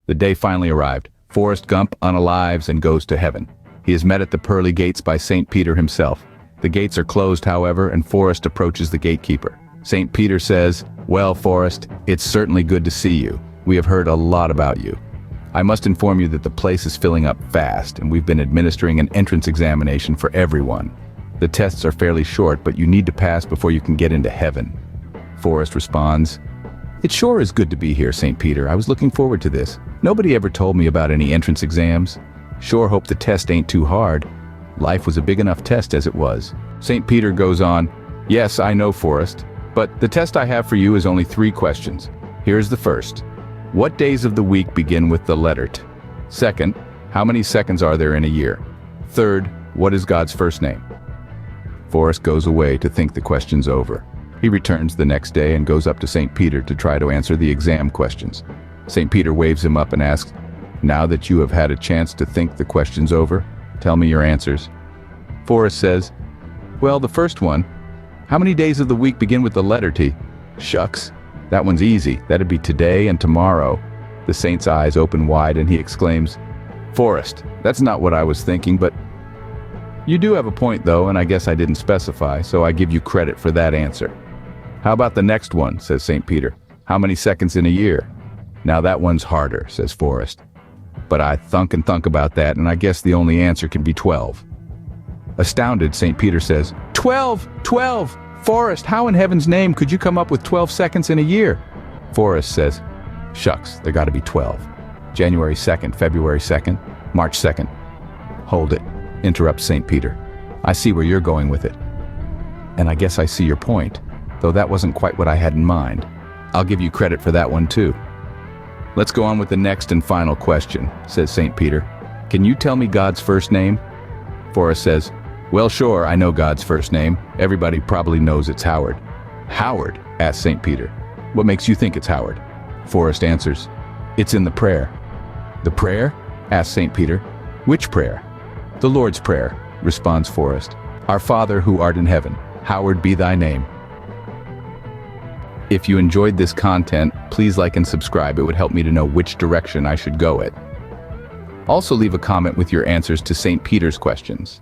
The day finally arrived. Forrest Gump unalives and goes to heaven. He is met at the pearly gates by St. Peter himself. The gates are closed, however, and Forrest approaches the gatekeeper. St. Peter says, "Well, Forrest, it's certainly good to see you. We have heard a lot about you. I must inform you that the place is filling up fast, and we've been administering an entrance examination for everyone. The tests are fairly short, but you need to pass before you can get into heaven." Forrest responds, "It sure is good to be here, St. Peter. I was looking forward to this. Nobody ever told me about any entrance exams. Sure hope the test ain't too hard. Life was a big enough test as it was." St. Peter goes on, "Yes, I know, Forrest, but the test I have for you is only 3 questions. Here's the first. What days of the week begin with the letter T? Second, how many seconds are there in a year? Third, what is God's first name?" Forrest goes away to think the questions over. He returns the next day and goes up to St. Peter to try to answer the exam questions. St. Peter waves him up and asks, "Now that you have had a chance to think the questions over, tell me your answers." Forrest says, "Well, the first one, how many days of the week begin with the letter T? Shucks, that one's easy. That'd be today and tomorrow." The saint's eyes open wide and he exclaims, "Forrest, that's not what I was thinking, but you do have a point though, and I guess I didn't specify, so I give you credit for that answer." "How about the next one?" says St. Peter. "How many seconds in a year?" "Now that one's harder," says Forrest. "But I thunk and thunk about that, and I guess the only answer can be 12. Astounded, St. Peter says, 12! 12! Forrest, how in heaven's name could you come up with 12 seconds in a year?" Forrest says, "Shucks, there gotta be 12. January 2nd, February 2nd, March 2nd. "Hold it," interrupts St. Peter. "I see where you're going with it. And I guess I see your point, though that wasn't quite what I had in mind. I'll give you credit for that one too. Let's go on with the next and final question," says St. Peter. "Can you tell me God's first name?" Forrest says, "Well, sure, I know God's first name. Everybody probably knows it's Howard." "Howard?" asks St. Peter. "What makes you think it's Howard?" Forrest answers, "It's in the prayer." "The prayer?" asks St. Peter. "Which prayer?" "The Lord's Prayer," responds Forrest. "Our Father who art in heaven, hallowed be thy name." If you enjoyed this content, please like and subscribe. It would help me to know which direction I should go at. Also leave a comment with your answers to St. Peter's questions.